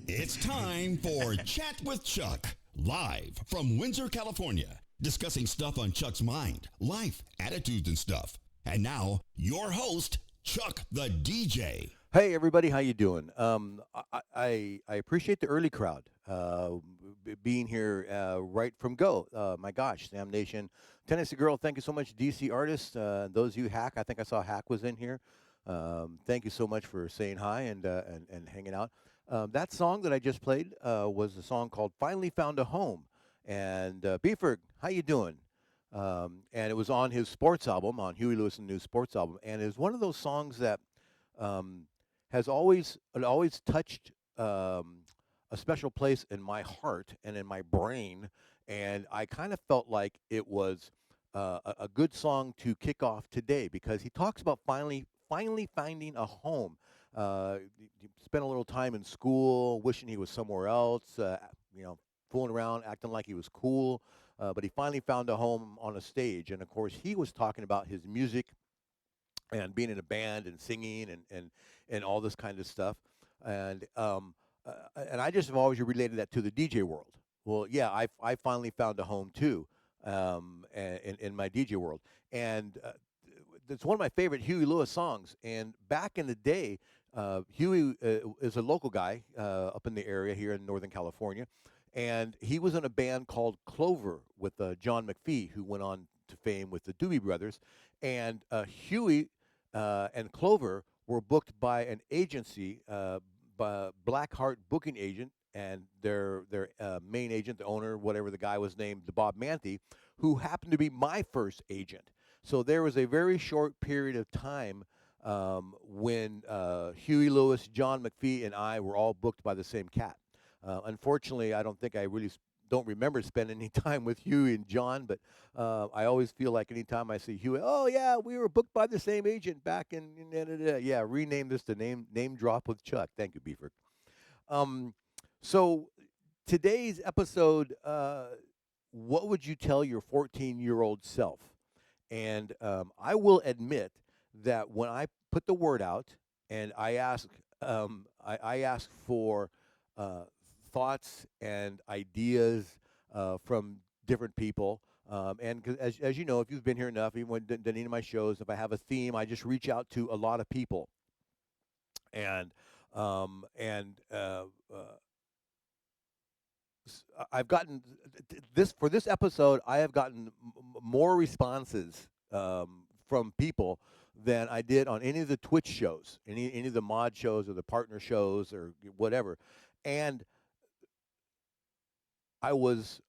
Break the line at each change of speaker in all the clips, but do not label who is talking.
It's time for Chat with Chuck, live from Windsor, California, discussing stuff on Chuck's mind, life, attitudes, and stuff. And now, your host, Chuck the DJ.
Hey everybody, how you doing? I appreciate the early crowd being here right from go. My gosh, Sam Nation, Tennessee Girl, thank you so much. DC Artist, those of you Hack, I think I saw Hack was in here. Thank you so much for saying hi and hanging out. That song that I just played was a song called "Finally Found a Home." And Beeford, how you doing? And it was on his sports album, on Huey Lewis and News sports album, and it was one of those songs that. Um, has always touched a special place in my heart and in my brain, and I kind of felt like it was a good song to kick off today because he talks about finally finding a home. He spent a little time in school, wishing he was somewhere else. Fooling around, acting like he was cool, but he finally found a home on a stage. And of course, he was talking about his music and being in a band and singing and all this kind of stuff. And I just have always related that to the DJ world. Well, yeah, I finally found a home too, in my DJ world, and it's one of my favorite Huey Lewis songs. And back in the day, Huey is a local guy up in the area here in Northern California, and he was in a band called Clover with John McPhee, who went on to fame with the Doobie Brothers. And Huey and Clover were booked by an agency, by Blackheart booking agent, and their main agent, the owner, whatever the guy was named, Bob Manthe, who happened to be my first agent. So there was a very short period of time when Huey Lewis, John McPhee, and I were all booked by the same cat. Unfortunately, I don't think I really don't remember spending any time with Huey and John, but I always feel like anytime I see Huey, oh yeah, we were booked by the same agent back in yeah, rename this to name drop with Chuck. Thank you, Beaver. So today's episode, what would you tell your 14-year-old self? And I will admit that when I put the word out and I ask for thoughts and ideas from different people. And 'cause as you know, if you've been here enough, even when done any of my shows, if I have a theme, I just reach out to a lot of people. And um, and uh, uh, I've gotten this for this episode. I have gotten more responses from people than I did on any of the Twitch shows, any of the mod shows or the partner shows or whatever. And I was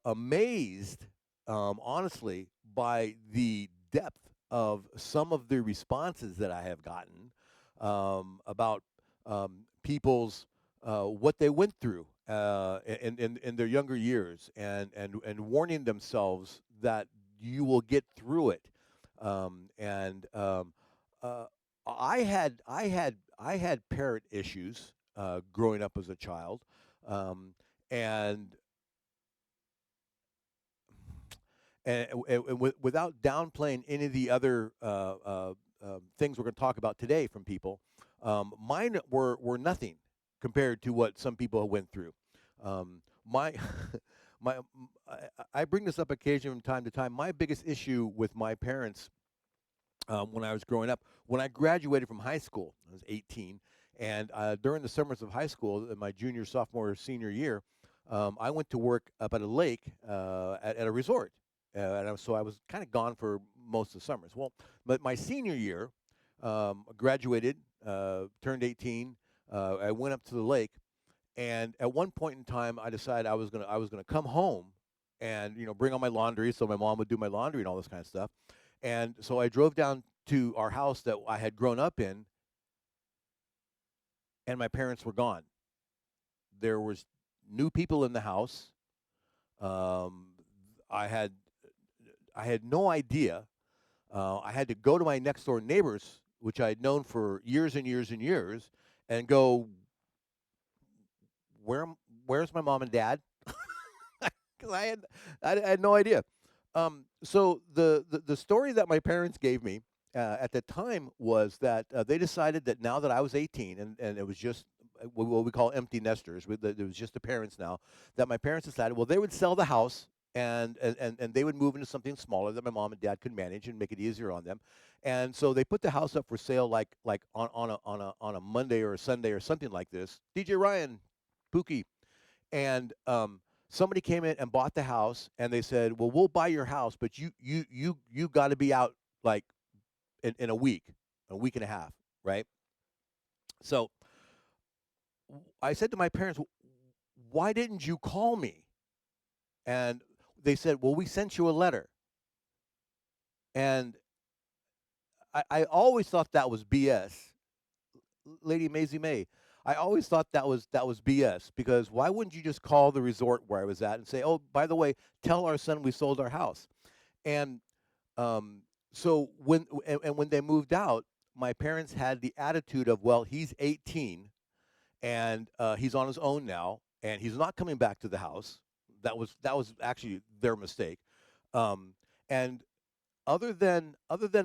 amazed, honestly, by the depth of some of the responses that I have gotten about people's what they went through in their younger years, and warning themselves that you will get through it. And I had parent issues growing up as a child. And without downplaying any of the other things we're going to talk about today from people, mine were nothing compared to what some people went through. My my I bring this up occasionally from time to time. My biggest issue with my parents when I was growing up, when I graduated from high school, I was 18, and during the summers of high school, in my junior, sophomore, senior year, I went to work up at a lake at a resort. So I was kind of gone for most of the summers. Well, but my senior year, graduated, turned 18. I went up to the lake, and at one point in time, I decided I was gonna come home and bring all my laundry, so my mom would do my laundry and all this kind of stuff. And so I drove down to our house that I had grown up in, and my parents were gone. There was new people in the house. Um, I had I had no idea. I had to go to my next door neighbors, which I had known for years and years and years, and go, where where's my mom and dad? Because I had no idea. So the story that my parents gave me at the time was that they decided that now that I was 18, and it was just what we call empty nesters. It was just the parents now. That my parents decided, well, they would sell the house and they would move into something smaller that my mom and dad could manage and make it easier on them. And so they put the house up for sale like on a Monday or a Sunday or something like this. DJ Ryan, Pookie, and somebody came in and bought the house, and they said, well, we'll buy your house, but you got to be out like in a week and a half, right? So I said to my parents, why didn't you call me? And they said, well, we sent you a letter. And I always thought that was BS. Lady Maisie May, I always thought that was BS, because why wouldn't you just call the resort where I was at and say, oh, by the way, tell our son we sold our house? And um, so when they moved out, my parents had the attitude of, well, he's 18 and he's on his own now, and he's not coming back to the house. That was actually their mistake. Um, and other than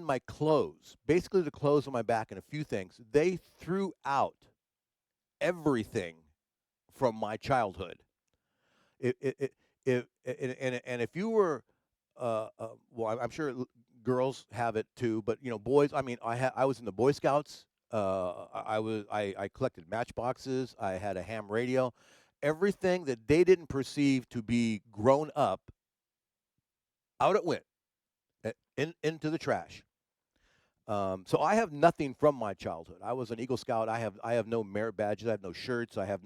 my clothes, basically the clothes on my back and a few things, they threw out everything from my childhood. And if you were, well, I'm sure girls have it too, but boys. I mean, I was in the Boy Scouts. I collected matchboxes. I had a ham radio. Everything that they didn't perceive to be grown up, out it went, into the trash. So I have nothing from my childhood. I was an Eagle Scout. I have no merit badges. I have no shirts. I have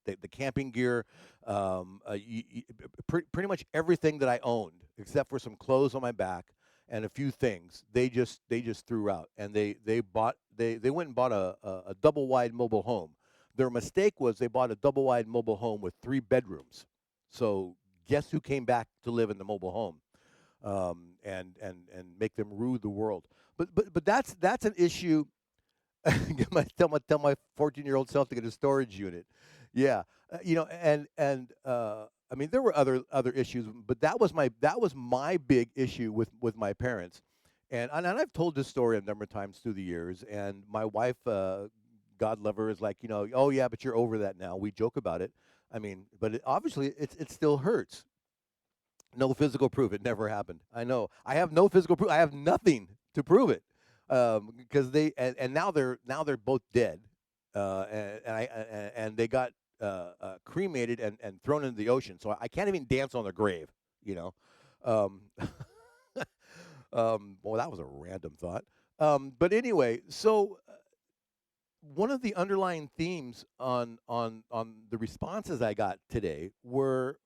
the camping gear, pretty much everything that I owned, except for some clothes on my back and a few things. They just threw out, and they went and bought a double wide mobile home. Their mistake was they bought a double wide mobile home with 3 bedrooms. So guess who came back to live in the mobile home? And make them rue the world. But that's an issue. Tell my 14-year-old self to get a storage unit. Yeah, and I mean, there were other issues, but that was my big issue with my parents. And I've told this story a number of times through the years. And my wife, God love her, is like, oh yeah, but you're over that now. We joke about it. I mean, but obviously it still hurts. No physical proof. It never happened. I know. I have no physical proof. I have nothing to prove it, because and now they're both dead, and they got cremated and thrown into the ocean. So I can't even dance on their grave. You know. Um, well, that was a random thought. But anyway, so one of the underlying themes on the responses I got today were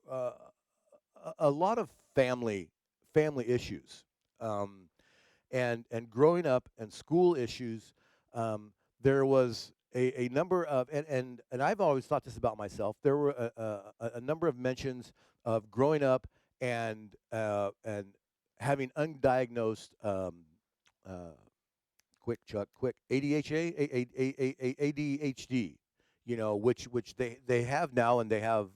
a lot of family issues, um, and growing up and school issues. There was a number of, and I've always thought this about myself. There were a number of mentions of growing up and having undiagnosed, uh, quick Chuck, quick ADHD, which they have now, and they have,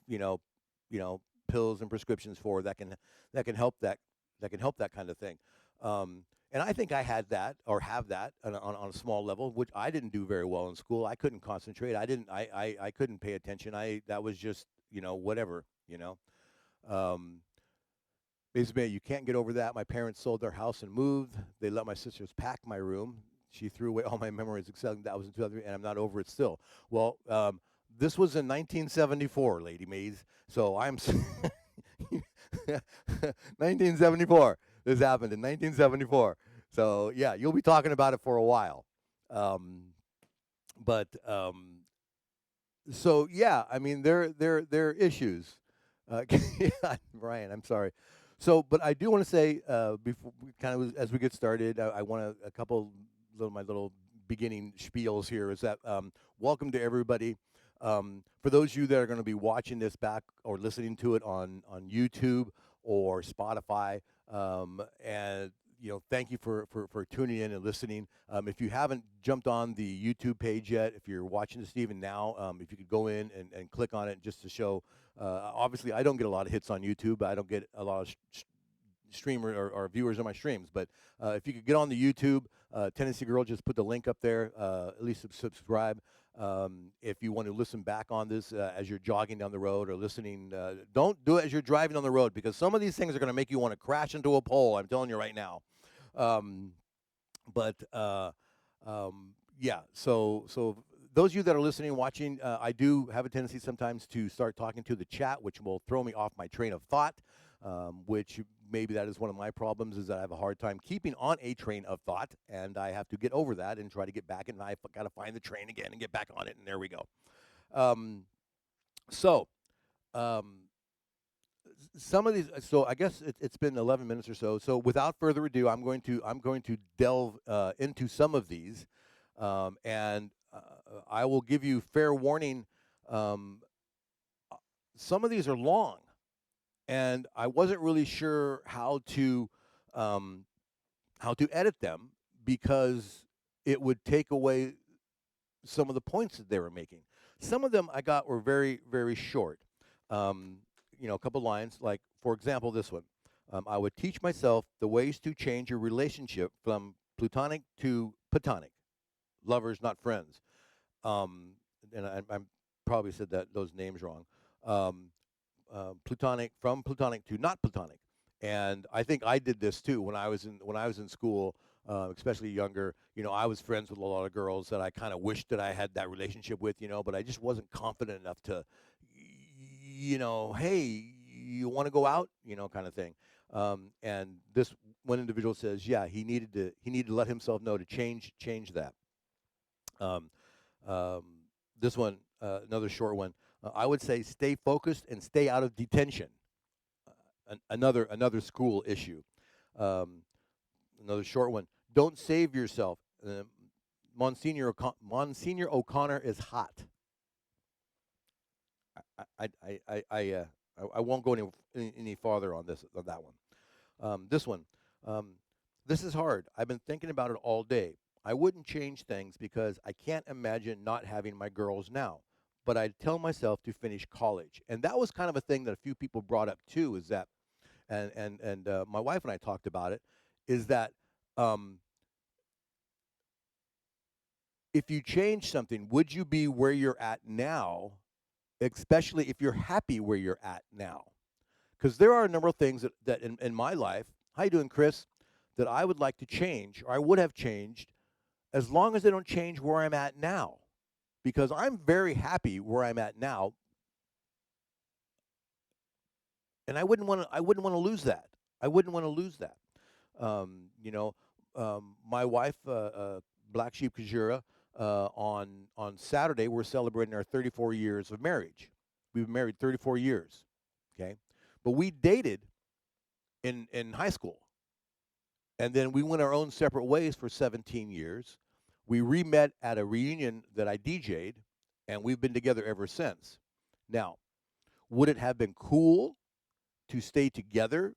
pills and prescriptions for that can help that kind of thing. And I think I had that, or have that, on a small level, which I didn't do very well in school. I couldn't concentrate. I couldn't pay attention. I That was just, whatever. Um, Basically, you can't get over that. My parents sold their house and moved. They let my sisters pack my room. She threw away all my memories, except that was in 2003, and I'm not over it still. Well, this was in 1974, Lady Mays. So 1974. This happened in 1974. So yeah, you'll be talking about it for a while. Um, but So yeah, I mean, there are issues. Yeah, Brian, I'm sorry. So, but I do want to say, before we kind of, as we get started, I want a couple my little beginning spiels here, is that, welcome to everybody. For those of you that are going to be watching this back or listening to it on YouTube or Spotify, and thank you for tuning in and listening. If you haven't jumped on the YouTube page yet, if you're watching this even now, if you could go in and click on it just to show. Obviously, I don't get a lot of hits on YouTube. I don't get a lot of streamer or viewers on my streams. But if you could get on the YouTube, Tennessee Girl, just put the link up there. At least subscribe. If you want to listen back on this as you're jogging down the road or listening, don't do it as you're driving on the road because some of these things are going to make you want to crash into a pole. I'm telling you right now. Um, but yeah, so those of you that are listening, watching, I do have a tendency sometimes to start talking to the chat, which will throw me off my train of thought. Which maybe that is one of my problems is that I have a hard time keeping on a train of thought, and I have to get over that and try to get back, and I got to find the train again and get back on it, and there we go. Um, so. Um, some of these so I guess it's been 11 minutes or so, so without further ado I'm going to delve into some of these, and I will give you fair warning. um, some of these are long, and I wasn't really sure um, how to edit them because it would take away some of the points that they were making. Some of them I got were very, very short. Um, a couple lines, like, for example, this one. I would teach myself the ways to change your relationship from plutonic to platonic, lovers, not friends. And I probably said those names wrong. Um, Plutonic from plutonic to not plutonic, and I think I did this too when I was in school, especially younger. I was friends with a lot of girls that I kind of wished that I had that relationship with, but I just wasn't confident enough to, hey, you want to go out, kind of thing. And this one individual says, yeah, he needed to let himself know to change that. Um, um, this one, another short one. I would say stay focused and stay out of detention. Another school issue. Um, Another short one. Don't save yourself. Monsignor O'Connor is hot. I won't go any farther on that one. This one. Um, this is hard. I've been thinking about it all day. I wouldn't change things because I can't imagine not having my girls now. But I'd tell myself to finish college. And that was kind of a thing that a few people brought up too, is that, and my wife and I talked about it, is that um, if you change something, would you be where you're at now, especially if you're happy where you're at now? Because there are a number of things that in my life, how you doing, Chris, that I would like to change, or I would have changed, as long as they don't change where I'm at now. Because I'm very happy where I'm at now, and I wouldn't want to lose that. I wouldn't want to lose that. Um, you know, my wife, Black Sheep Kajira, on Saturday, we're celebrating our 34 years of marriage. We've been married 34 years, okay? But we dated in high school, and then we went our own separate ways for 17 years. We re-met at a reunion that I DJ'd, and we've been together ever since. Now, would it have been cool to stay together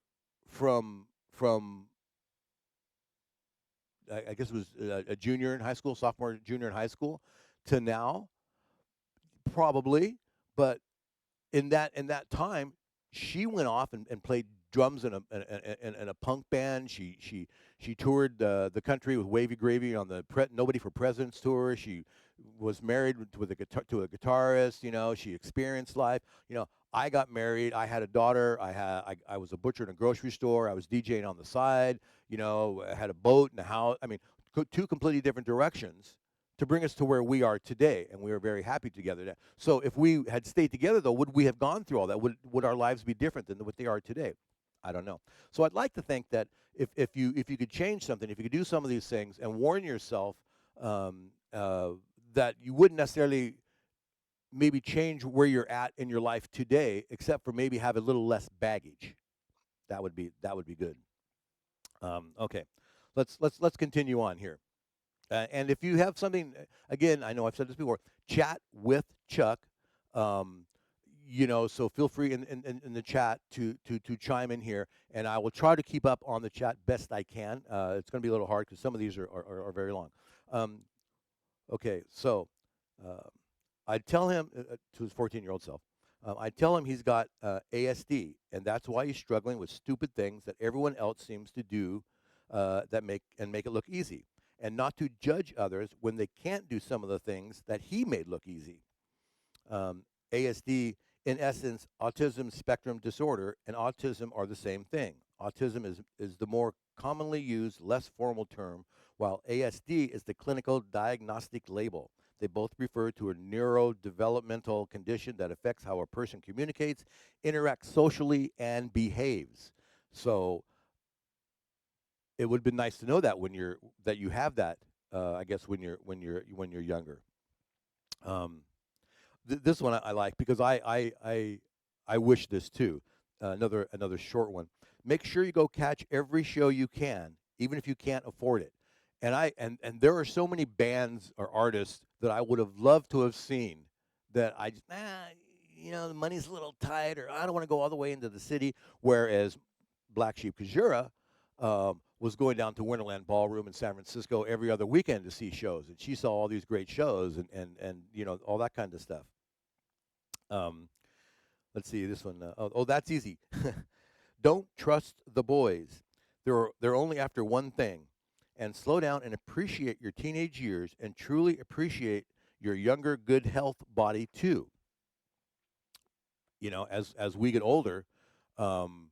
from I guess it was a junior in high school, sophomore, junior in high school, to now? Probably, but in that time, she went off and played drums in a punk band. She toured the country with Wavy Gravy on the Nobody for Presidents tour. She was married with a guitar to a guitarist. She experienced life. I got married. I had a daughter. I was a butcher in a grocery store. I was DJing on the side. I had a boat and a house. I mean, two completely different directions to bring us to where we are today, and we are very happy together now. So if we had stayed together, though, would we have gone through all that? Would our lives be different than what they are today? I don't know. So I'd like to think that if you could change something, if you could do some of these things and warn yourself, um, uh, that you wouldn't necessarily maybe change where you're at in your life today, except for maybe have a little less baggage. That would be good. Okay, let's continue on here. And if you have something, again, I know I've said this before, chat with Chuck. Um, so feel free in the chat to chime in here, and I will try to keep up on the chat best I can. It's going to be a little hard because some of these are very long. Um, okay, so uh, I tell him to his 14-year-old self. I tell him he's got ASD, and that's why he's struggling with stupid things that everyone else seems to do, that make it look easy. and not to judge others when they can't do some of the things that he made look easy. ASD, in essence, autism spectrum disorder, and autism are the same thing. Autism is the more commonly used, less formal term, while ASD is the clinical diagnostic label. They both refer to a neurodevelopmental condition that affects how a person communicates, interacts socially, and behaves. So it would have been nice to know that that you have that. I guess when you're younger. Um, this one I like because I wish this too. Another short one. Make sure you go catch every show you can, even if you can't afford it. And there are so many bands or artists that I would have loved to have seen that I just the money's a little tight, or I don't want to go all the way into the city. Whereas Black Sheep Kajura was going down to Winterland Ballroom in San Francisco every other weekend to see shows, and she saw all these great shows and all that kind of stuff. Um, let's see this one. Oh, that's easy. Don't trust the boys. They're only after one thing. And slow down and appreciate your teenage years and truly appreciate your younger, good health body too. As we get older, um,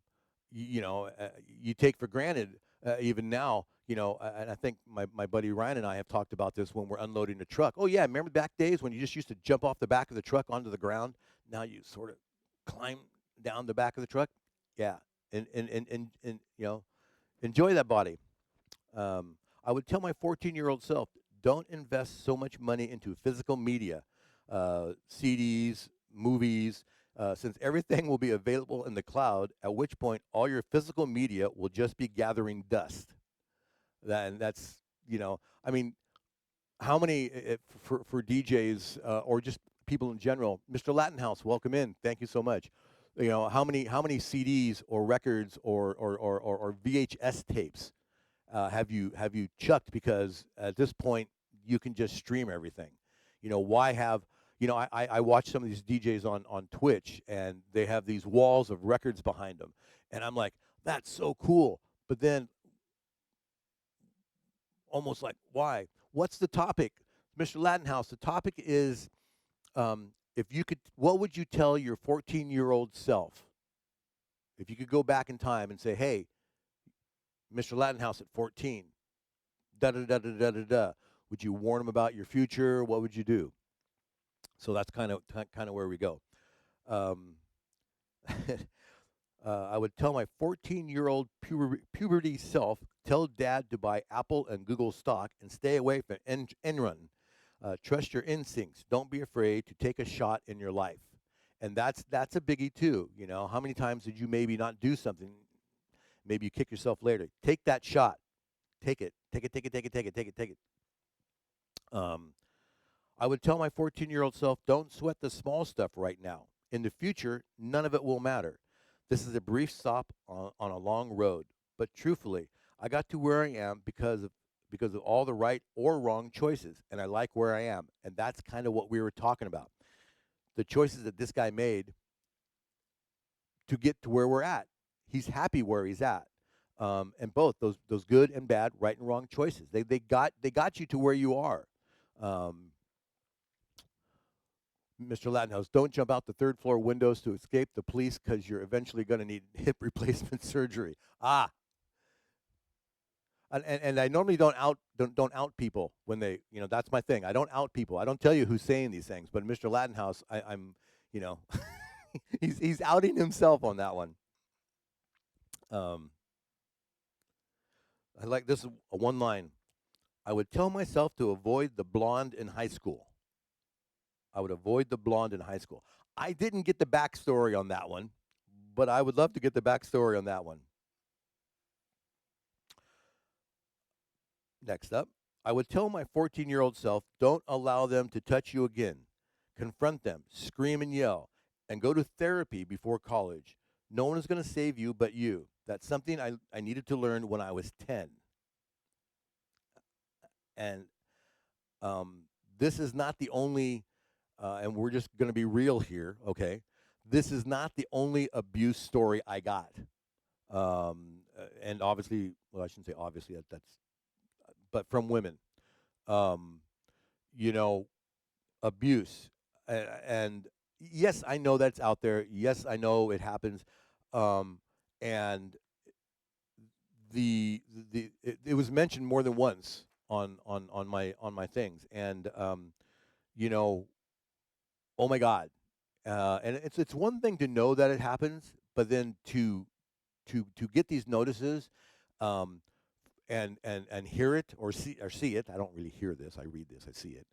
you take for granted even now. And I think my buddy Ryan and I have talked about this when we're unloading the truck. Oh yeah, remember back days when you just used to jump off the back of the truck onto the ground? Now you sort of climb down the back of the truck. Yeah, and enjoy that body. I would tell my 14-year-old self, don't invest so much money into physical media, CDs, movies, since everything will be available in the cloud, at which point all your physical media will just be gathering dust. That's, I mean, how many for DJs or just people in general? Mr. Latin House, welcome in. Thank you so much. How many CDs or records or VHS tapes have you chucked because at this point you can just stream everything? Why have I watch some of these DJs on Twitch, and they have these walls of records behind them, and I'm like, that's so cool. But then almost like, why? What's the topic, Mr. Latin House? The topic is, if you could, what would you tell your 14-year-old self if you could go back in time and say, hey, Mr. Latin House at 14, da da da da da da da. Would you warn him about your future? What would you do? So that's kind of where we go. Um, I would tell my 14-year-old puberty self, tell Dad to buy Apple and Google stock and stay away from Enron. Trust your instincts. Don't be afraid to take a shot in your life. And that's a biggie too. How many times did you maybe not do something? Maybe you kick yourself later. Take that shot. Take it. Take it. Take it. Take it. Take it. Take it. Take it. Um, I would tell my 14-year-old self, don't sweat the small stuff right now. In the future, none of it will matter. This is a brief stop on a long road. But truthfully, I got to where I am because of all the right or wrong choices, and I like where I am. And that's kind of what we were talking about. The choices that this guy made to get to where we're at. He's happy where he's at. And both those good and bad, right and wrong choices. They got you to where you are. Um, Mr. Lattenhouse, don't jump out the third floor windows to escape the police because you're eventually going to need hip replacement surgery. And I normally don't out people when they, that's my thing. I don't out people. I don't tell you who's saying these things. But Mr. Lattenhouse, I'm, he's outing himself on that one. Um, I like this one line. I would tell myself to avoid the blonde in high school. I would avoid the blonde in high school. I didn't get the backstory on that one, but I would love to get the backstory on that one. Next up, I would tell my 14-year-old self, don't allow them to touch you again. Confront them, scream and yell, and go to therapy before college. No one is going to save you but you. That's something I needed to learn when I was 10. And um, this is not the only, and we're just going to be real here, okay? This is not the only abuse story I got. And obviously, well, I shouldn't say obviously, that's but from women. Um, you know, abuse, and yes, I know that's out there. Yes, I know it happens, um, and it was mentioned more than once on my things, and you know, oh my God, and it's one thing to know that it happens, but then to get these notices, um, and hear it or see it. I don't really hear this. I read this. I see it.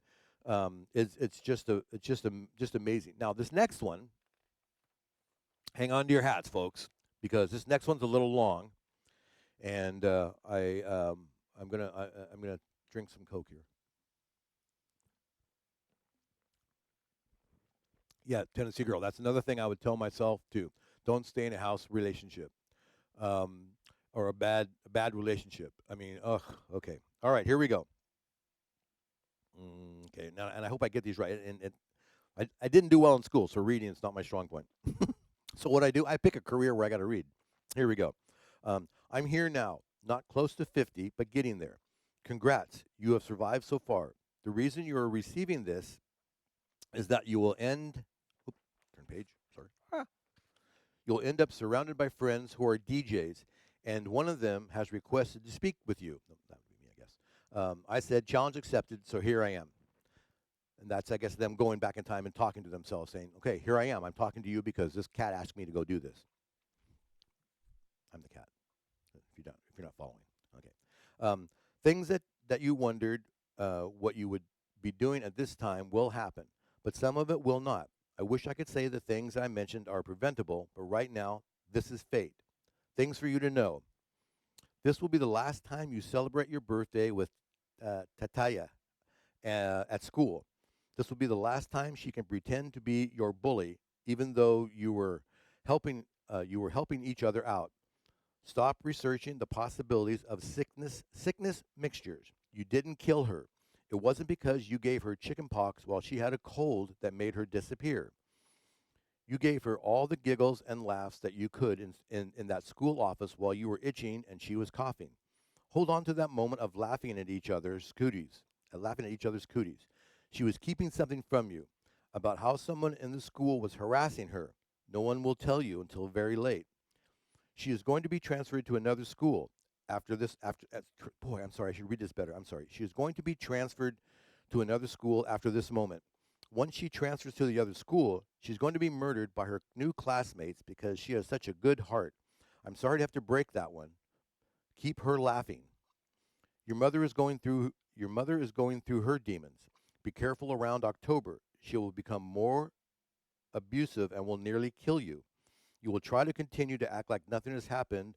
It's just amazing. Now this next one, hang on to your hats, folks, because this next one's a little long, and I'm gonna drink some Coke here. Yeah, Tennessee girl. That's another thing I would tell myself too. Don't stay in a house relationship, um, or a bad relationship. I mean, ugh. Okay. All right. Here we go. Okay. Now, and I hope I get these right. And I didn't do well in school, so reading is not my strong point. So what I do, I pick a career where I got to read. Here we go. I'm here now, not close to 50, but getting there. Congrats, you have survived so far. The reason you are receiving this is that you will end. Oop, turn page. Sorry. You'll end up surrounded by friends who are DJs, and one of them has requested to speak with you. No, that would be me, I guess. I said, challenge accepted, so here I am. And that's, I guess, them going back in time and talking to themselves, saying, okay, here I am. I'm talking to you because this cat asked me to go do this. I'm the cat, if you're not following. Okay. Things that you wondered what you would be doing at this time will happen, but some of it will not. I wish I could say the things I mentioned are preventable, but right now, this is fate. Things for you to know. This will be the last time you celebrate your birthday with Tataya at school. This will be the last time she can pretend to be your bully, even though you were helping each other out. Stop researching the possibilities of sickness mixtures. You didn't kill her. It wasn't because you gave her chicken pox while she had a cold that made her disappear. You gave her all the giggles and laughs that you could in that school office while you were itching and she was coughing. Hold on to that moment of laughing at each other's cooties. She was keeping something from you about how someone in the school was harassing her. No one will tell you until very late. She is going to be transferred to another school after this. Boy, I'm sorry. I should read this better. I'm sorry. She is going to be transferred to another school after this moment. Once she transfers to the other school, she's going to be murdered by her new classmates because she has such a good heart. I'm sorry to have to break that one. Keep her laughing. Your mother is going through her demons. Be careful around October. She will become more abusive and will nearly kill you. You will try to continue to act like nothing has happened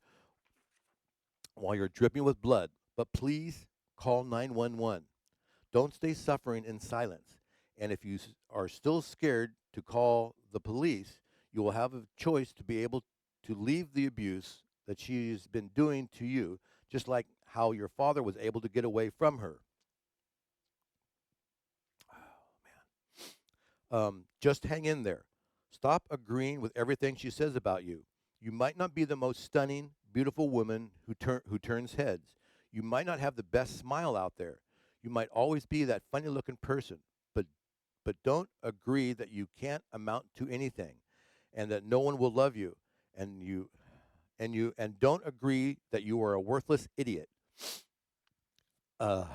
while you're dripping with blood, but please call 911. Don't stay suffering in silence. And if you are still scared to call the police, you will have a choice to be able to leave the abuse that she's been doing to you, just like how your father was able to get away from her. Just hang in there. Stop agreeing with everything she says about you. You might not be the most stunning, beautiful woman who turns heads. You might not have the best smile out there. You might always be that funny looking person, but don't agree that you can't amount to anything and that no one will love you and don't agree that you are a worthless idiot. Uh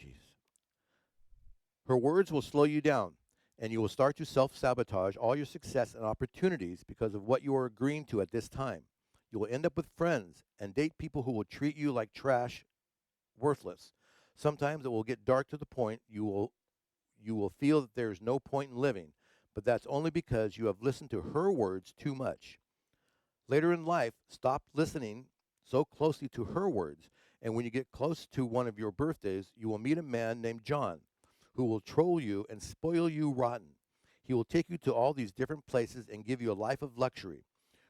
jeez. Her words will slow you down, and you will start to self sabotage all your success and opportunities because of what you are agreeing to at this time. You will end up with friends and date people who will treat you like trash, worthless. Sometimes it will get dark to the point you will feel that there is no point in living, but that's only because you have listened to her words too much. Later in life, stop listening so closely to her words, and when you get close to one of your birthdays, you will meet a man named John who will troll you and spoil you rotten. He will take you to all these different places and give you a life of luxury.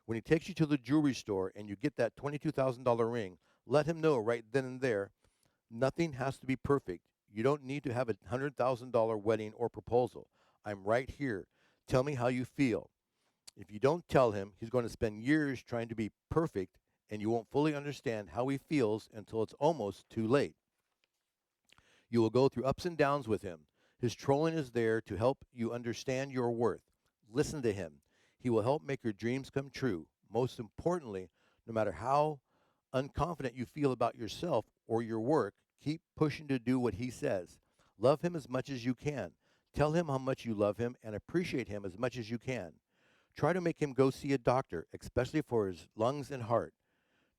When he takes you to the jewelry store and you get that $22,000 ring, let him know right then and there nothing has to be perfect. You don't need to have a $100,000 wedding or proposal. I'm right here. Tell me how you feel. If you don't tell him, he's going to spend years trying to be perfect, and you won't fully understand how he feels until it's almost too late. You will go through ups and downs with him. His trolling is there to help you understand your worth. Listen to him. He will help make your dreams come true. Most importantly, no matter how unconfident you feel about yourself or your work, keep pushing to do what he says. Love him as much as you can. Tell him how much you love him and appreciate him as much as you can. Try to make him go see a doctor, especially for his lungs and heart.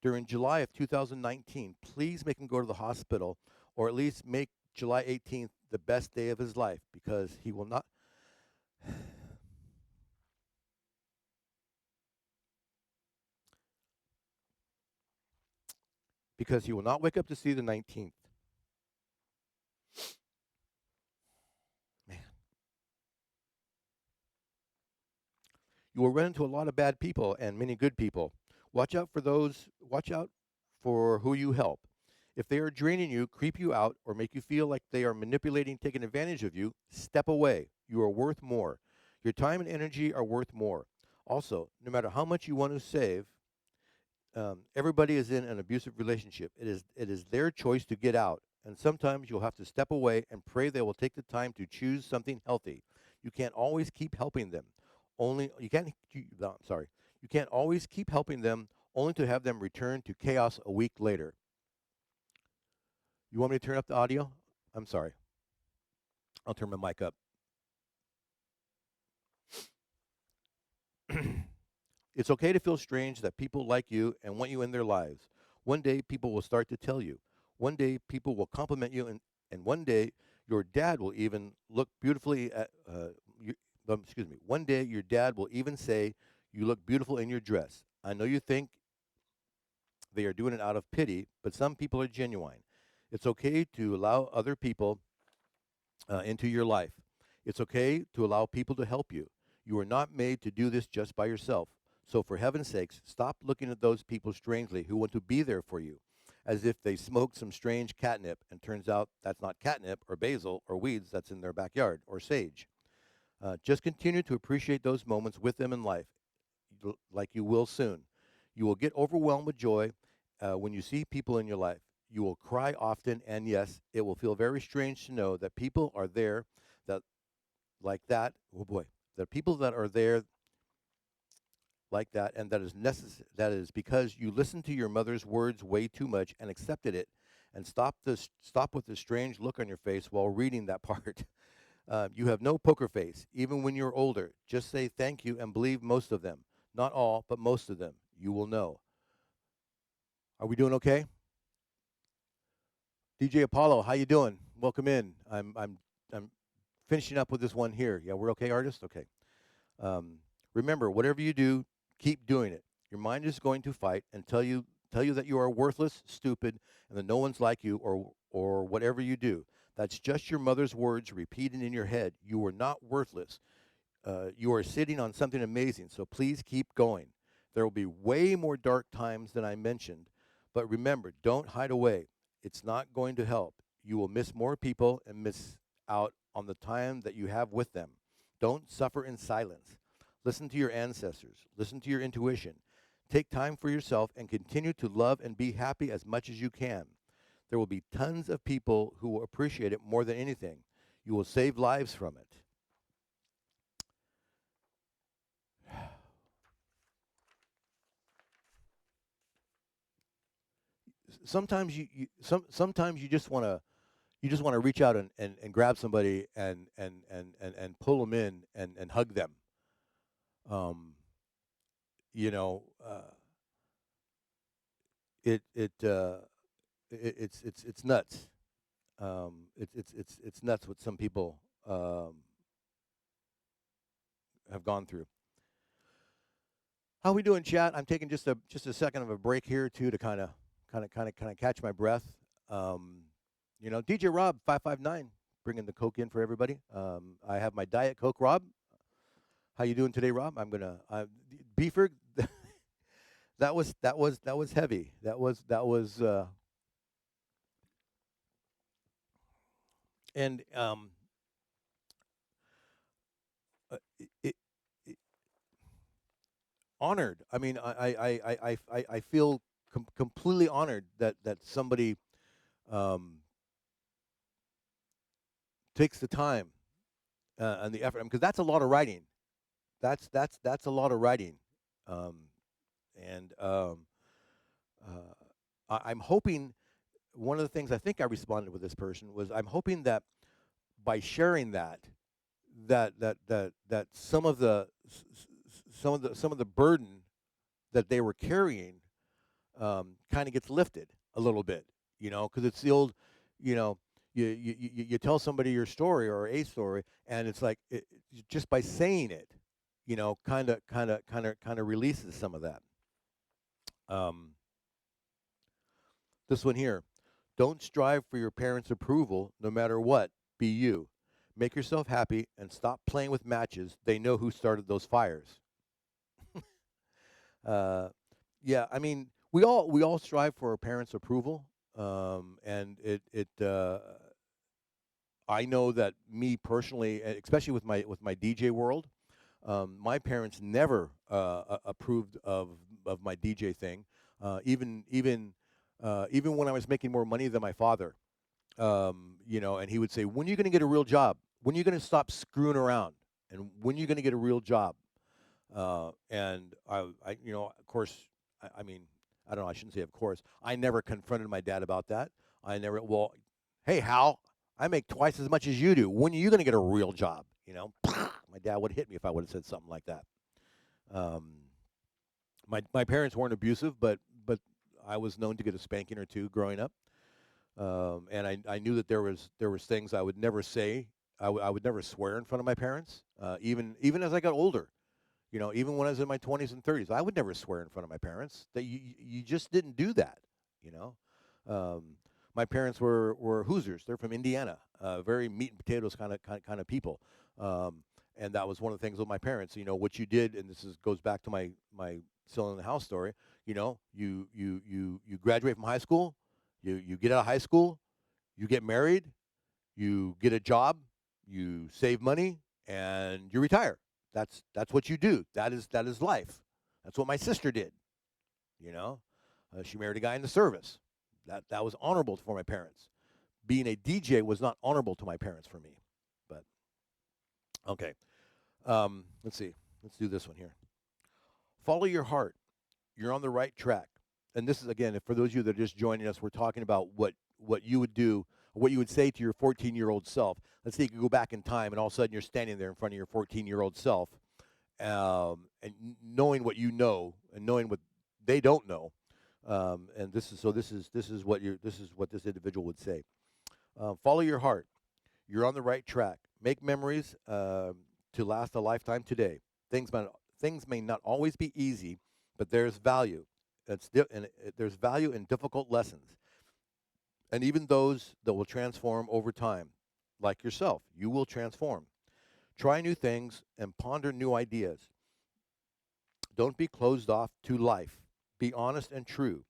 During July of 2019, please make him go to the hospital, or at least make July 18th the best day of his life, because he will not wake up to see the 19th. Man, you will run into a lot of bad people and many good people. Watch out for who you help. If they are draining you, creep you out, or make you feel like they are manipulating, taking advantage of you, step away. You are worth more. Your time and energy are worth more. Also, no matter how much you want to save, everybody is in an abusive relationship. It is their choice to get out, and sometimes you'll have to step away and pray they will take the time to choose something healthy. You can't always keep helping them. Only you can't. No, I'm sorry. You can't always keep helping them, only to have them return to chaos a week later. You want me to turn up the audio? I'm sorry. I'll turn my mic up. It's okay to feel strange that people like you and want you in their lives. One day, people will start to tell you. One day, people will compliment you, and one day, your dad will even look beautifully at. Excuse me. One day, your dad will even say, "You look beautiful in your dress." I know you think they are doing it out of pity, but some people are genuine. It's okay to allow other people into your life. It's okay to allow people to help you. You are not made to do this just by yourself. So, for heaven's sakes, stop looking at those people strangely who want to be there for you, as if they smoked some strange catnip and turns out that's not catnip or basil or weeds that's in their backyard or sage. Just continue to appreciate those moments with them in life, like you will soon. You will get overwhelmed with joy when you see people in your life. You will cry often, and yes, it will feel very strange to know that people are there that like that. Oh boy, the people that are there like that, and that is necessary. That is because you listened to your mother's words way too much and accepted it, and stop with this strange look on your face while reading that part. You have no poker face, even when you're older. Just say thank you and believe most of them. Not all, but most of them. You will know. Are we doing okay? DJ Apollo, how you doing? Welcome in. I'm finishing up with this one here. Yeah, we're okay, artist. Okay. Um, Remember, whatever you do, keep doing it. Your mind is going to fight and tell you that you are worthless, stupid, and that no one's like you or whatever you do. That's just your mother's words repeating in your head. You are not worthless. You are sitting on something amazing, so please keep going. There will be way more dark times than I mentioned, but remember, don't hide away. It's not going to help. You will miss more people and miss out on the time that you have with them. Don't suffer in silence. Listen to your ancestors, listen to your intuition. Take time for yourself and continue to love and be happy as much as you can. There will be tons of people who will appreciate it more than anything. You will save lives from it. Sometimes sometimes you just want to reach out and grab somebody and pull them in and hug them. Um, you know, it it, uh, it's nuts. It's nuts what some people have gone through. How we doing, chat? I'm taking just a second of a break here too to kind of catch my breath. Um, DJ Rob 559 bringing the Coke in for everybody. I have my Diet Coke, Rob. How you doing today, Rob? I'm gonna Beefer. That was heavy. That was and it, it, honored. I mean, I feel completely honored that somebody um, takes the time and the effort, because that's a lot of writing. That's a lot of writing, um, and I'm hoping one of the things I think I responded with this person was I'm hoping that by sharing that some of the burden that they were carrying kind of gets lifted a little bit, because it's the old, you know, you tell somebody your story or a story, and it's like just by saying it, kind of releases some of that. Um, this one here, don't strive for your parents' approval, no matter what. Be you. Make yourself happy and stop playing with matches. They know who started those fires. Uh, yeah, I mean, we all strive for our parents' approval, and I know that me personally, especially with my DJ world, my parents never approved of my DJ thing, even when I was making more money than my father. And he would say, "When are you going to get a real job? When are you going to stop screwing around? And when are you going to get a real job?" And of course, I mean, I don't know. I shouldn't say, of course. I never confronted my dad about that. I never. Well, hey, Hal, I make twice as much as you do. When are you going to get a real job? My dad would hit me if I would have said something like that. Um, my parents weren't abusive, but I was known to get a spanking or two growing up. And I knew that there was things I would never say. I would never swear in front of my parents, even as I got older. Even when I was in my 20s and 30s, I would never swear in front of my parents. That you just didn't do that. You know, my parents were Hoosiers. They're from Indiana, very meat and potatoes kind of people. Um, and that was one of the things with my parents. What you did, and goes back to my selling the house story. You graduate from high school, you get out of high school, you get married, you get a job, you save money, and you retire. That's what you do. That is life. That's what my sister did. You know, she married a guy in the service. That was honorable for my parents. Being a DJ was not honorable to my parents for me. But okay, let's see. Let's do this one here. Follow your heart. You're on the right track. And this is again, for those of you that are just joining us, we're talking about what you would do, what you would say to your 14-year-old self. Let's say you could go back in time, and all of a sudden you're standing there in front of your 14-year-old self, and knowing what you know, and knowing what they don't know. And this is what this individual would say. Follow your heart. You're on the right track. Make memories to last a lifetime today. Things might things may not always be easy, but there's value. There's value in difficult lessons, and even those that will transform over time. Like yourself, you will transform. Try new things and ponder new ideas. Don't be closed off to life. Be honest and true.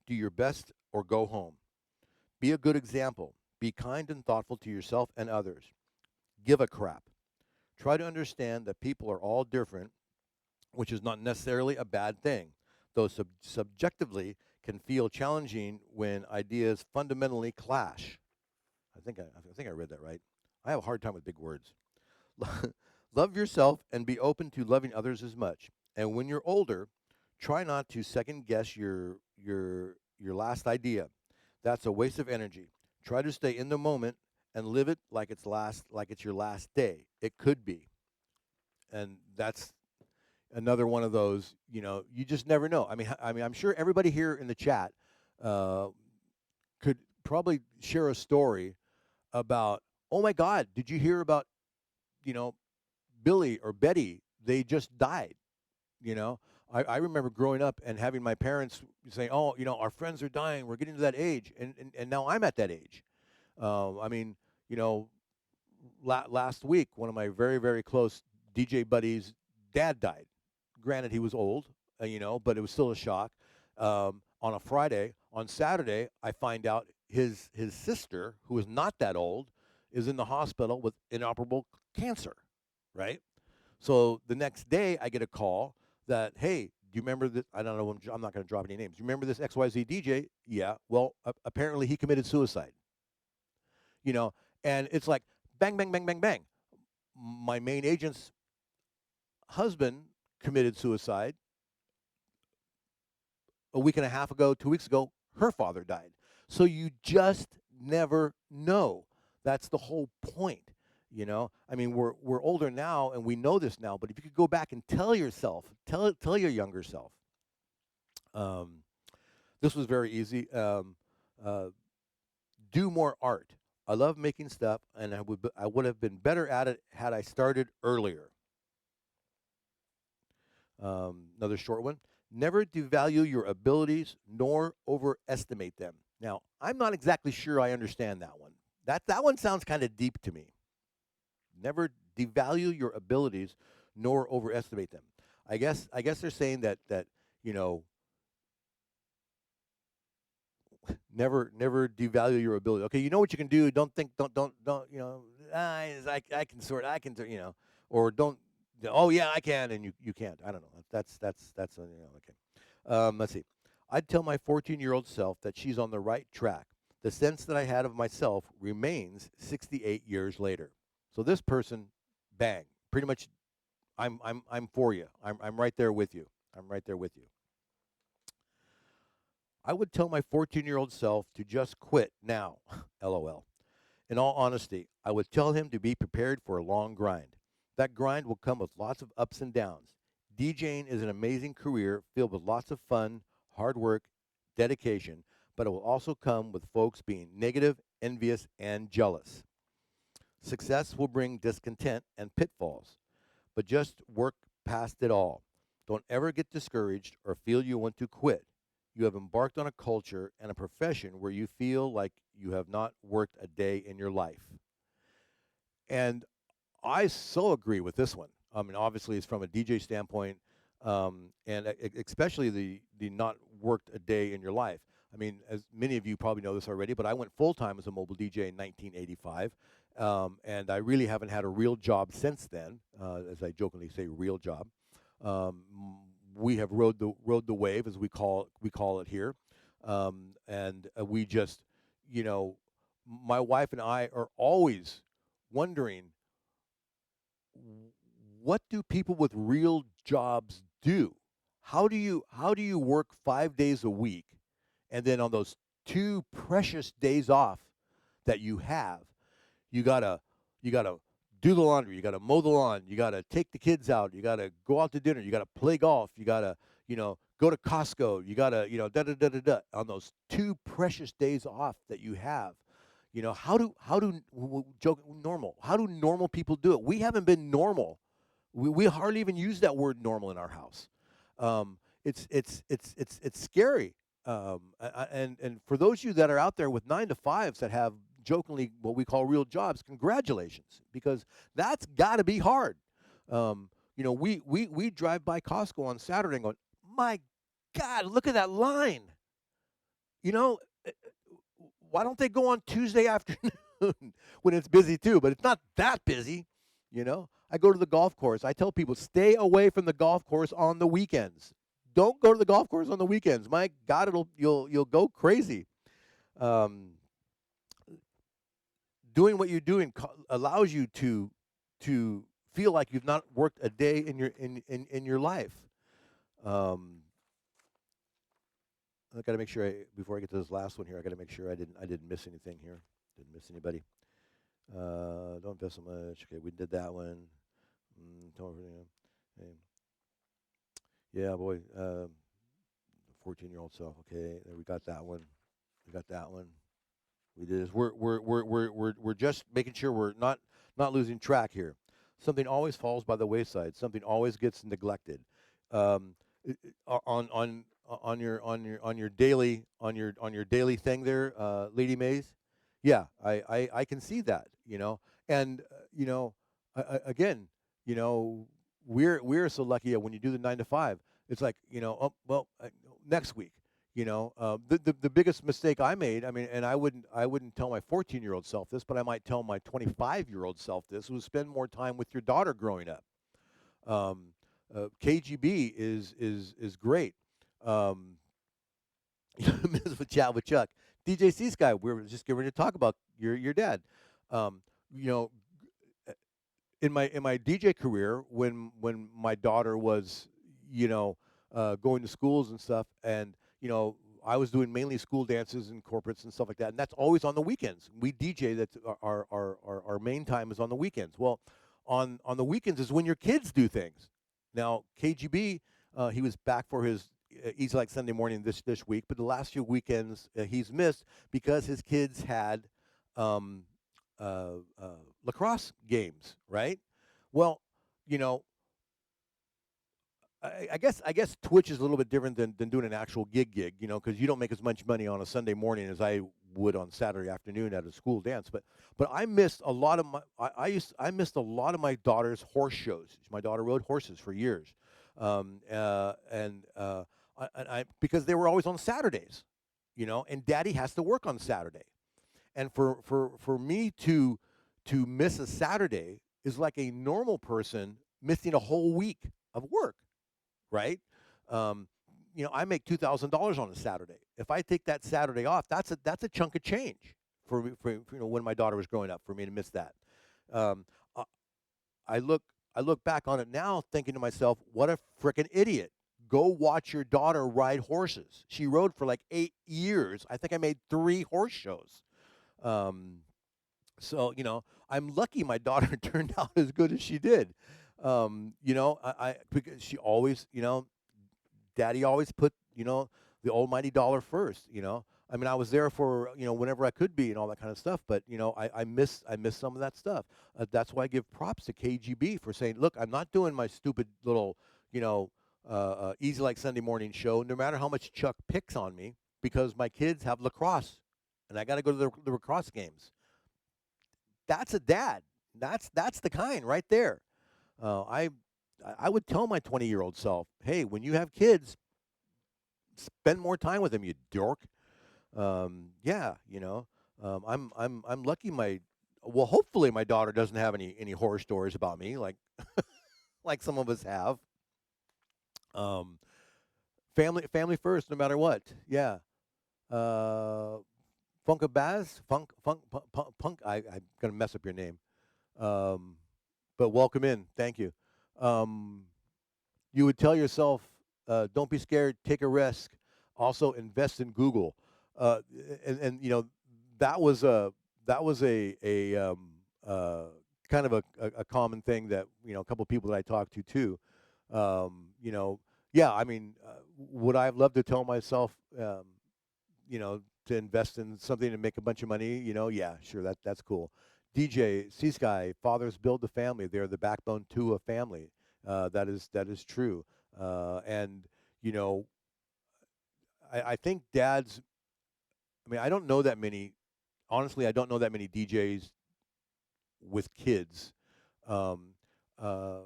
Do your best or go home. Be a good example. Be kind and thoughtful to yourself and others. Give a crap. Try to understand that people are all different, which is not necessarily a bad thing, though subjectively can feel challenging when ideas fundamentally clash. I think I read that right. I have a hard time with big words. Love yourself and be open to loving others as much. And when you're older, try not to second guess your last idea. That's a waste of energy. Try to stay in the moment and live it like it's your last day. It could be. And that's another one of those, you just never know. I mean, I'm sure everybody here in the chat uh, could probably share a story about, oh my God, did you hear about, you know, Billy or Betty? They just died. You know, I remember growing up and having my parents saying, oh, our friends are dying. We're getting to that age. And now I'm at that age. I mean, you know, last week, one of my very, very close DJ buddies' dad died. Granted, he was old, but it was still a shock. On a Friday, on Saturday, I find out his sister, who is not that old, is in the hospital with inoperable cancer, right? So the next day, I get a call that, hey, do you remember this? I don't know. I'm not going to drop any names. Do you remember this XYZ DJ? Yeah. Well, apparently he committed suicide. You know, and it's like Bang, bang, bang, bang, bang. My main agent's husband committed suicide a week and a half ago, 2 weeks ago. Her father died. So you just never know. That's the whole point. I mean, we're older now and we know this now. But if you could go back and tell yourself, tell your younger self, um, this was very easy. Uh, do more art. I love making stuff, and I would have been better at it had I started earlier. Another short one. Never devalue your abilities nor overestimate them. Now, I'm not exactly sure I understand that one. That one sounds kind of deep to me. Never devalue your abilities nor overestimate them. I guess they're saying that you know never devalue your ability. Okay, you know what you can do. Don't think don't I can sort I can or don't oh yeah I can and you can't. I don't know. That's okay. Let's see. I'd tell my 14-year-old self that she's on the right track. The sense that I had of myself remains 68 years later. So this person, bang, pretty much. I'm for you. I'm right there with you. I'm right there with you. I would tell my 14-year-old self to just quit now. LOL. In all honesty, I would tell him to be prepared for a long grind. That grind will come with lots of ups and downs. DJing is an amazing career filled with lots of fun, hard work, dedication, but it will also come with folks being negative, envious, and jealous. Success will bring discontent and pitfalls, but just work past it all. Don't ever get discouraged or feel you want to quit. You have embarked on a culture and a profession where you feel like you have not worked a day in your life. And I so agree with this one. I mean, obviously, it's from a DJ standpoint, and especially the not worked a day in your life. I mean, as many of you probably know this already, but I went full time as a mobile DJ in 1985, and I really haven't had a real job since then. As I jokingly say, real job. Um, we have rode the wave, as we call it here, and we just, you know, my wife and I are always wondering what do people with real jobs do? How do you work 5 days a week, and then on those two precious days off that you have, you gotta do the laundry, you gotta mow the lawn, you gotta take the kids out, you gotta go out to dinner, you gotta play golf, you gotta go to Costco, you gotta da da da da da on those two precious days off that you have. Joke normal? How do normal people do it? We haven't been normal. We hardly even use that word normal in our house. It's scary. And for those of you that are out there with 9 to 5s that have jokingly what we call real jobs, congratulations, because that's got to be hard. We drive by Costco on Saturday and go, my God, look at that line. You know, why don't they go on Tuesday afternoon when it's busy too? But it's not that busy. I go to the golf course. I tell people stay away from the golf course on the weekends. Don't go to the golf course on the weekends. My God, you'll go crazy. Um, Doing what you're doing allows you to feel like you've not worked a day in your life. Um, I got to make sure before I get to this last one here, I got to make sure I didn't miss anything here. Didn't miss anybody. Don't invest so much. Okay, we did that one. Don't, hey. Yeah, boy. 14-year-old self. Okay, there we got that one. We got that one. We did this. We're just making sure we're not losing track here. Something always falls by the wayside. Something always gets neglected. Um, on your daily on your daily thing there, Lady Mays. Yeah, I can see that. And again, you know, we're so lucky that when you do the 9 to 5, it's like oh well, next week. The biggest mistake I made. I mean, and I wouldn't tell my 14-year-old self this, but I might tell my 25-year-old self this: was spend more time with your daughter growing up. Um, KGB is great. Um, with chat with Chuck, DJ C Sky. We were just getting ready to talk about your dad. Um, in my DJ career, when my daughter was, you know, going to schools and stuff, and I was doing mainly school dances and corporates and stuff like that, and that's always on the weekends. We DJ. That's our main time is on the weekends. Well, on the weekends is when your kids do things. Now KGB, he was back for his Easy Like Sunday Morning this week, but the last few weekends he's missed because his kids had um, lacrosse games, right? Well, you know, I guess Twitch is a little bit different than doing an actual gig, because you don't make as much money on a Sunday morning as I would on Saturday afternoon at a school dance. But I missed a lot of I missed a lot of my daughter's horse shows. My daughter rode horses for years, and because they were always on Saturdays, and Daddy has to work on Saturday, and for me to miss a Saturday is like a normal person missing a whole week of work, right? Um, I make $2,000 on a Saturday. If I take that Saturday off, that's a chunk of change for me, for when my daughter was growing up, for me to miss that. Um, I, I look I look back on it now, thinking to myself, what a freaking idiot. Go watch your daughter ride horses. She rode for like 8 years. I think I made 3 horse shows. Um, so I'm lucky my daughter turned out as good as she did. I because she always, daddy always put, the almighty dollar first, I mean, I was there for, whenever I could be and all that kind of stuff, but, I miss some of that stuff. That's why I give props to KGB for saying, look, I'm not doing my stupid little, easy like Sunday morning show, no matter how much Chuck picks on me, because my kids have lacrosse and I got to go to the lacrosse games. That's a dad. That's the kind right there. Uh, I I would tell my 20-year-old self, hey, when you have kids, spend more time with them, you dork. Yeah, I'm lucky. Hopefully my daughter doesn't have any horror stories about me, like some of us have. Um, family first, no matter what. Yeah. Uh, Funkabaz, Punk. I'm gonna mess up your name. Um, but welcome in. Thank you. Um, you would tell yourself, don't be scared, take a risk. Also, invest in Google. Uh, and that was a uh, kind of a common thing that a couple of people that I talked to too. Um, you know, yeah, I mean, would I have loved to tell myself, to invest in something and make a bunch of money? Yeah, sure, that's cool. DJ, C Sky, fathers build the family. They're the backbone to a family. That is true. And you know, I think dads. I mean, I don't know that many. Honestly, I don't know that many DJs with kids um, uh,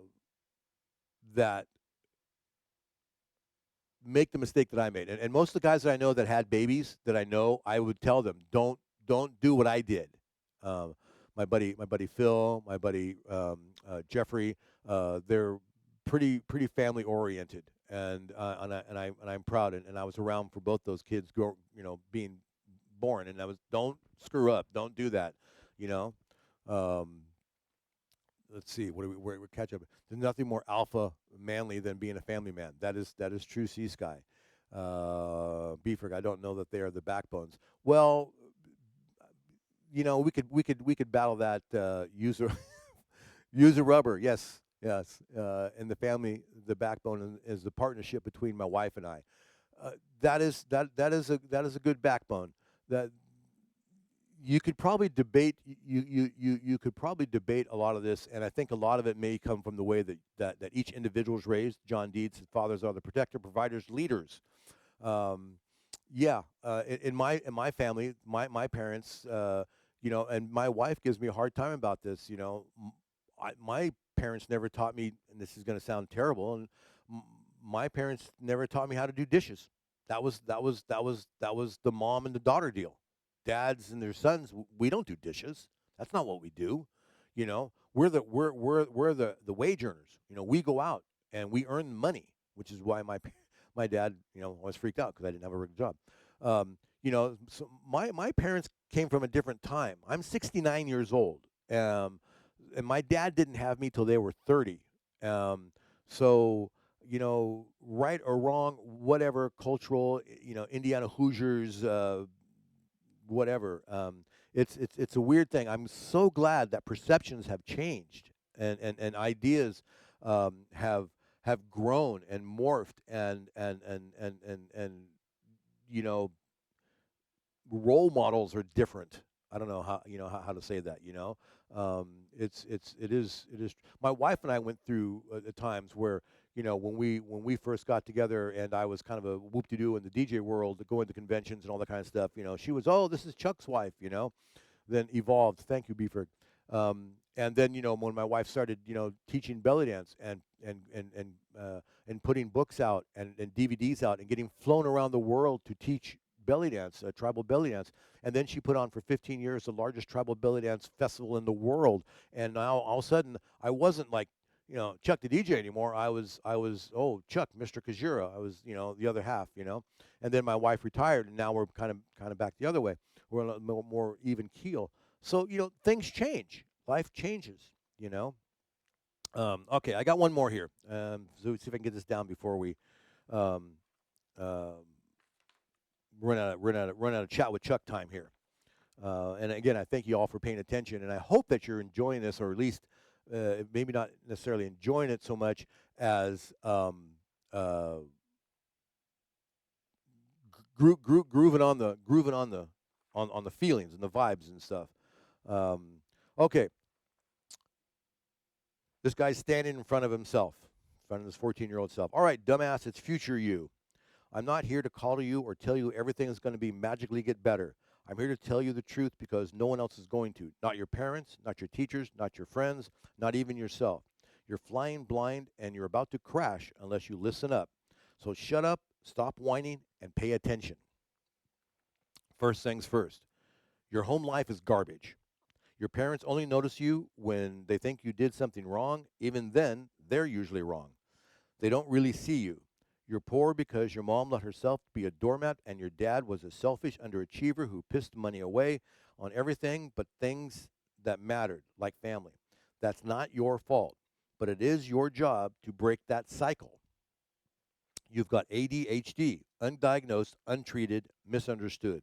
that make the mistake that I made. And most of the guys that I know that had babies that I know, I would tell them, don't do what I did. Um, my buddy Phil, my buddy Jeffrey, they're pretty family oriented, and I'm proud, and I was around for both those kids, being born, and I was don't screw up, don't do that, you know. Um, let's see, what do we catch up. There's nothing more alpha manly than being a family man. That is true. Sea Sky, Beefrick. I don't know that they are the backbones. Well, we could battle that user user rubber. Yes, yes. And the family, the backbone is the partnership between my wife and I. That is a good backbone. That you could probably debate you could probably debate a lot of this, and I think a lot of it may come from the way that each individual is raised. John Deeds, fathers are the protector, providers, leaders. Um, yeah, in my family, my parents, and my wife gives me a hard time about this. My parents never taught me, and this is going to sound terrible, and m- my parents never taught me how to do dishes. That was the mom and the daughter deal. Dads and their sons, we don't do dishes. That's not what we do. We're the wage earners. We go out and we earn money, which is why my dad, was freaked out because I didn't have a regular job. So my parents came from a different time. I'm 69 years old. and my dad didn't have me till they were 30. Um, so, right or wrong, whatever, cultural, Indiana Hoosiers, whatever. It's a weird thing. I'm so glad that perceptions have changed, and ideas have grown and morphed, and you know role models are different. I don't know how to say that. It is. My wife and I went through at times where when we first got together, and I was kind of a whoop-de-doo in the DJ world, going to conventions and all that kind of stuff. She was, oh, this is Chuck's wife. Then evolved. Thank you, Beeford. And then when my wife started teaching belly dance and putting books out and DVDs out and getting flown around the world to teach belly dance, tribal belly dance. And then she put on for 15 years the largest tribal belly dance festival in the world. And now all of a sudden, I wasn't like, Chuck the DJ anymore. I was oh, Chuck, Mr. Kajura. I was the other half. And then my wife retired, and now we're kind of back the other way. We're a little more even keel. So things change. Life changes. You know. Okay, I got one more here. So let's see if I can get this down before we um, uh, run out of chat with Chuck time here. And again, I thank you all for paying attention, and I hope that you're enjoying this, or at least maybe not necessarily enjoying it so much as grooving on the feelings and the vibes and stuff. Um, okay, this guy's standing in front of himself, in front of his 14-year-old self. All right, dumbass, it's future you. I'm not here to call to you or tell you everything is going to be magically get better. I'm here to tell you the truth because no one else is going to. Not your parents, not your teachers, not your friends, not even yourself. You're flying blind and you're about to crash unless you listen up. So shut up, stop whining, and pay attention. First things first, your home life is garbage. Your parents only notice you when they think you did something wrong. Even then, they're usually wrong. They don't really see you. You're poor because your mom let herself be a doormat and your dad was a selfish underachiever who pissed money away on everything but things that mattered, like family. That's not your fault, but it is your job to break that cycle. You've got ADHD, undiagnosed, untreated, misunderstood.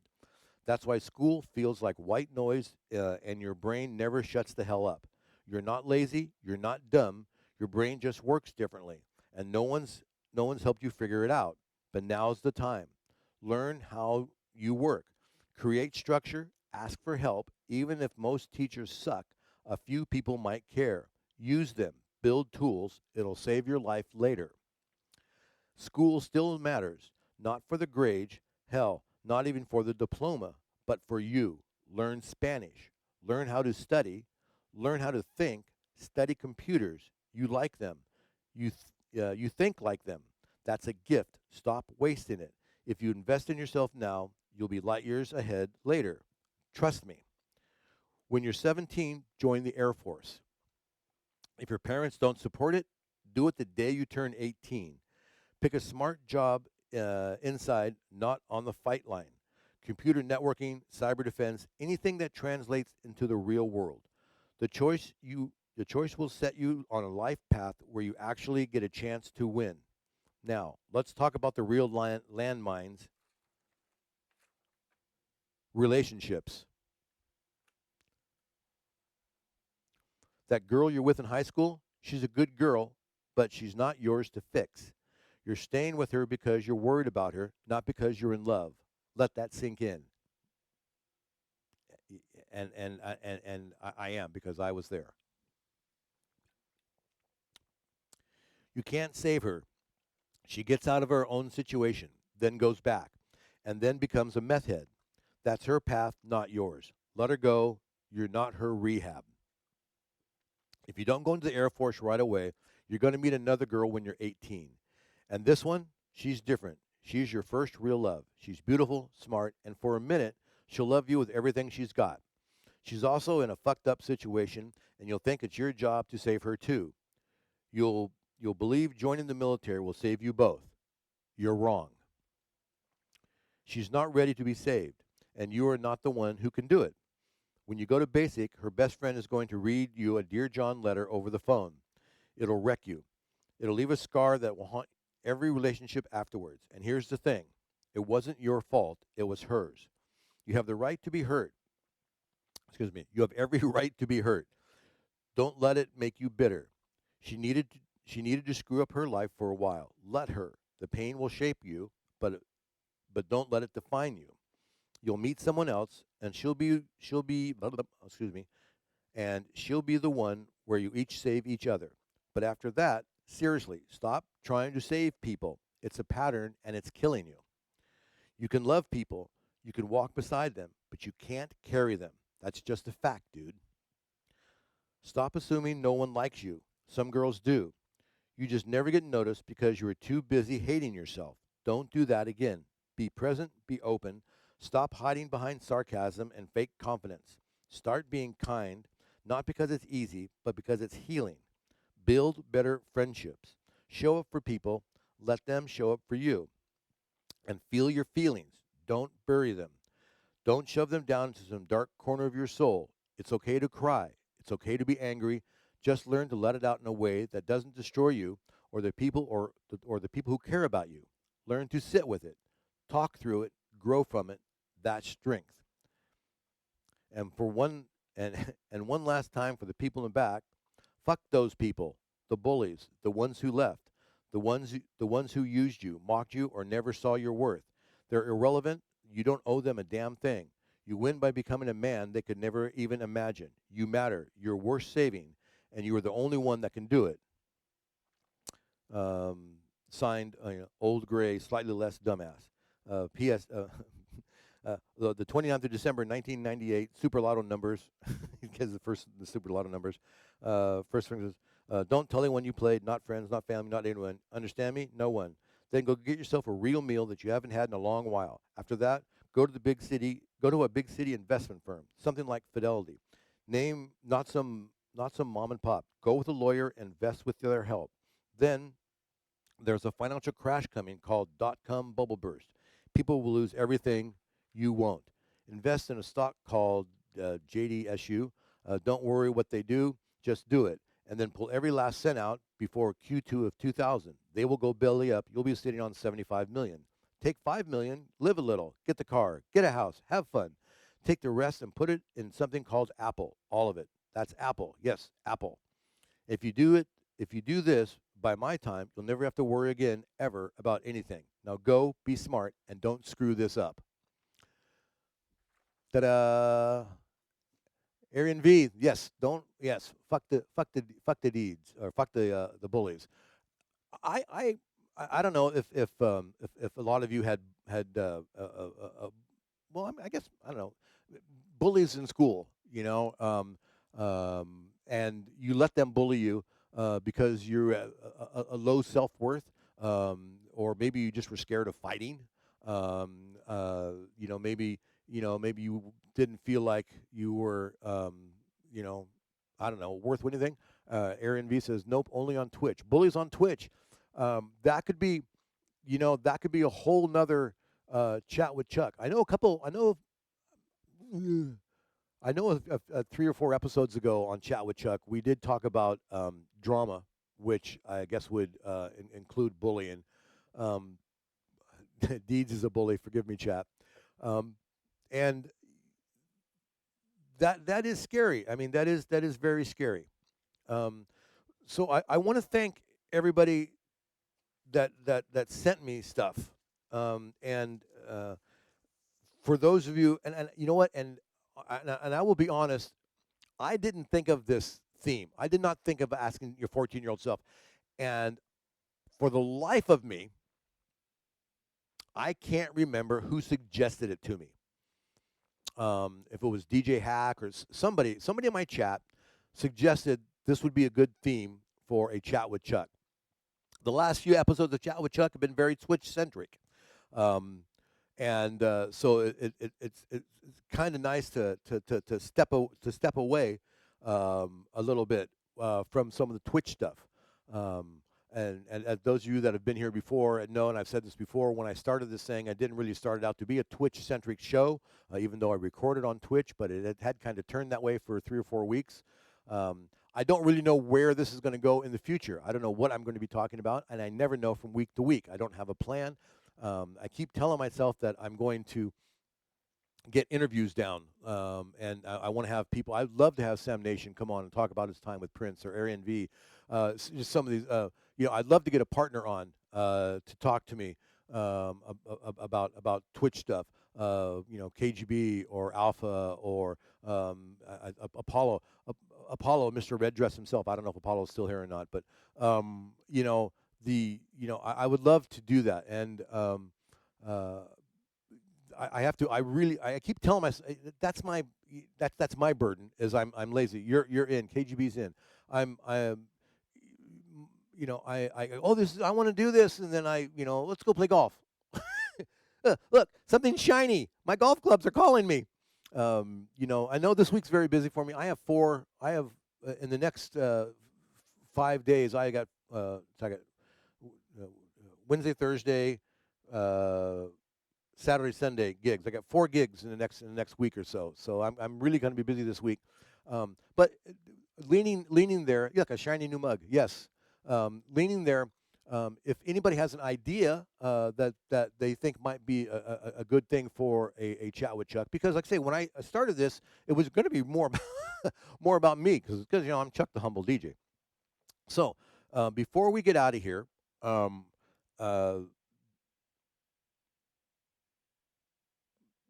That's why school feels like white noise and your brain never shuts the hell up. You're not lazy, you're not dumb, your brain just works differently, and no one's helped you figure it out. But now's the time. Learn how you work. Create structure, ask for help, even if most teachers suck, a few people might care. Use them, build tools, it'll save your life later. School still matters, not for the grades, hell, not even for the diploma, but for you. Learn Spanish, learn how to study, learn how to think, study computers. You like them. You think like them. That's a gift. Stop wasting it. If you invest in yourself now, you'll be light years ahead later. Trust me. When you're 17, join the Air Force. If your parents don't support it, do it the day you turn 18. Pick a smart job inside, not on the fight line. Computer networking, cyber defense, anything that translates into the real world. The choice will set you on a life path where you actually get a chance to win. Now, let's talk about the real landmines, relationships. That girl you're with in high school, she's a good girl, but she's not yours to fix. You're staying with her because you're worried about her, not because you're in love. Let that sink in. And I am, because I was there. You can't save her. She gets out of her own situation, then goes back, and then becomes a meth head. That's her path, not yours. Let her go. You're not her rehab. If you don't go into the Air Force right away, you're going to meet another girl when you're 18. And this one, she's different. She's your first real love. She's beautiful, smart, and for a minute, she'll love you with everything she's got. She's also in a fucked up situation, and you'll think it's your job to save her too. You'll believe joining the military will save you both. You're wrong. She's not ready to be saved, and you are not the one who can do it. When you go to basic, her best friend is going to read you a Dear John letter over the phone. It'll wreck you. It'll leave a scar that will haunt every relationship afterwards. And here's the thing, it wasn't your fault, it was hers. You have the right to be hurt. Excuse me. You have every right to be hurt. Don't let it make you bitter. She needed to, she needed to screw up her life for a while. Let her. The pain will shape you, but don't let it define you. You'll meet someone else, and she'll be blah, blah, blah, excuse me, and she'll be the one where you each save each other. But after that, seriously, stop trying to save people. It's a pattern, and it's killing you. You can love people, you can walk beside them, but you can't carry them. That's just a fact, dude. Stop assuming no one likes you. Some girls do. You just never get noticed because you were too busy hating yourself. Don't do that again. Be present, be open. Stop hiding behind sarcasm and fake confidence. Start being kind, not because it's easy, but because it's healing. Build better friendships. Show up for people, let them show up for you. And feel your feelings. Don't bury them. Don't shove them down into some dark corner of your soul. It's okay to cry. It's okay to be angry. Just learn to let it out in a way that doesn't destroy you or the people who care about you. Learn to sit with it, talk through it, grow from it. That's strength. And for one and and one last time for the people in the back, fuck those people, the bullies, the ones who left, the ones who used you, mocked you, or never saw your worth. They're irrelevant. You don't owe them a damn thing. You win by becoming a man they could never even imagine. You matter. You're worth saving, and you are the only one that can do it. Signed, Old Gray, slightly less dumbass. P.S. The 29th of December, 1998, Super Lotto numbers. Because the Super Lotto numbers. First thing is, don't tell anyone you played. Not friends, not family, not anyone. Understand me? No one. Then go get yourself a real meal that you haven't had in a long while. After that, go to the big city. Go to a big city investment firm, something like Fidelity. Name not some mom and pop. Go with a lawyer. Invest with their help. Then there's a financial crash coming called dot-com bubble burst. People will lose everything. You won't. Invest in a stock called JDSU. Don't worry what they do. Just do it. And then pull every last cent out before Q2 of 2000. They will go belly up. You'll be sitting on 75 million. Take 5 million, live a little, get the car, get a house, have fun. Take the rest and put it in something called Apple. All of it. That's Apple. Yes, Apple. If you do it, if you do this by my time, you'll never have to worry again ever about anything. Now go, be smart, and don't screw this up. Ta-da! Aaron V. Yes, don't. Yes, fuck the deeds or fuck the bullies. I I I don't know if a lot of you had well, I guess I don't know, bullies in school, and you let them bully you because you're a low self worth, or maybe you just were scared of fighting. Maybe maybe you didn't feel like you were, you know, I don't know, worth anything. Aaron V says, nope, only on Twitch. Bullies on Twitch. That could be, that could be a whole nother chat with Chuck. I know 3 or 4 episodes ago on Chat with Chuck, we did talk about drama, which I guess would include bullying. Um, Deeds is a bully. Forgive me, chat. Um, and that is scary. I mean, that is very scary. Um, so I want to thank everybody that sent me stuff. And for those of you, and you know what, and I will be honest, I didn't think of this theme. I did not think of asking your 14-year-old self. And for the life of me, I can't remember who suggested it to me. If it was DJ Hack or somebody in my chat suggested this would be a good theme for a chat with Chuck. The last few episodes of Chat with Chuck have been very Twitch centric, and so it's kind of nice to step away a little bit from some of the Twitch stuff. and those of you that have been here before know, and I've said this before, when I started this thing, I didn't really start it out to be a Twitch-centric show, even though I recorded on Twitch, but it had kind of turned that way for 3 or 4 weeks. I don't really know where this is going to go in the future. I don't know what I'm going to be talking about, and I never know from week to week. I don't have a plan. I keep telling myself that I'm going to get interviews down, and I want to have people. I'd love to have Sam Nation come on and talk about his time with Prince or Arian V. Just some of these, I'd love to get a partner on to talk to me about Twitch stuff. KGB or Alpha or Apollo. Mr. Red Dress himself. I don't know if Apollo is still here or not, but I would love to do that, and I have to. I keep telling myself that's my burden. Is I'm lazy. You're in. KGB's in. I I want to do this, and then let's go play golf. Look, something shiny. My golf clubs are calling me. I know this week's very busy for me. I have in the next 5 days. I got Wednesday, Thursday, Saturday, Sunday gigs. I got 4 gigs in the next week or so. So I'm really going to be busy this week. But leaning there, like a shiny new mug. Yes, leaning there. If anybody has an idea that they think might be a good thing for a chat with Chuck, because like I say, when I started this, it was going to be more more about me because I'm Chuck the Humble DJ. So before we get out of here,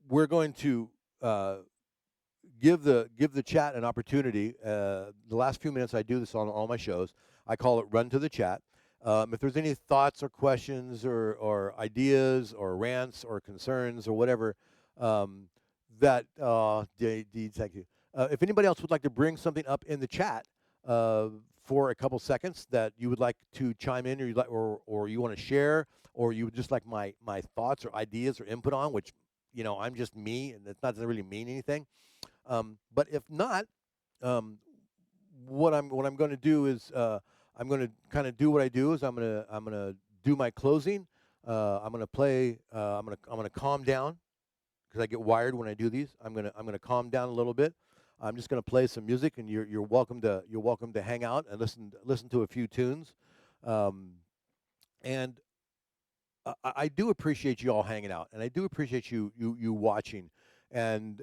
we're going to give the chat an opportunity. The last few minutes I do this on all my shows. I call it Run to the Chat. If there's any thoughts or questions or ideas or rants or concerns or whatever thank you. If anybody else would like to bring something up in the chat for a couple seconds that you would like to chime in, or you want to share, or you would just like my thoughts or ideas or input on, which I'm just me, and it doesn't really mean anything. But if not, what I'm going to do is I'm going to kind of do what I do is I'm going to do my closing. I'm going to play. I'm going to calm down because I get wired when I do these. I'm going to calm down a little bit. I'm just going to play some music, and you're welcome to hang out and listen to a few tunes. And I do appreciate you all hanging out, and I do appreciate you watching, and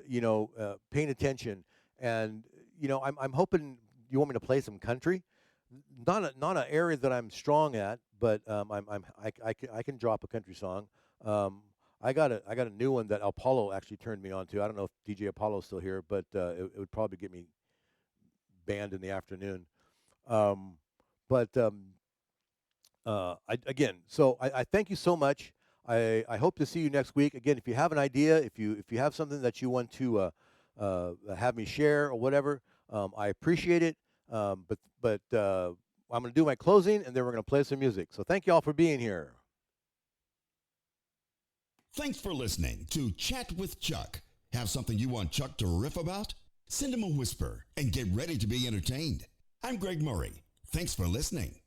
paying attention, and I'm hoping you want me to play some country, not an area that I'm strong at, but I can drop a country song. I got a new one that Apollo actually turned me on to. I don't know if DJ Apollo's still here, but it would probably get me banned in the afternoon. I thank you so much. I hope to see you next week. Again, if you have an idea, if you have something that you want to have me share or whatever, I appreciate it. But I'm going to do my closing, and then we're going to play some music. So thank you all for being here.
Thanks for listening to Chat with Chuck. Have something you want Chuck to riff about? Send him a whisper and get ready to be entertained. I'm Greg Murray. Thanks for listening.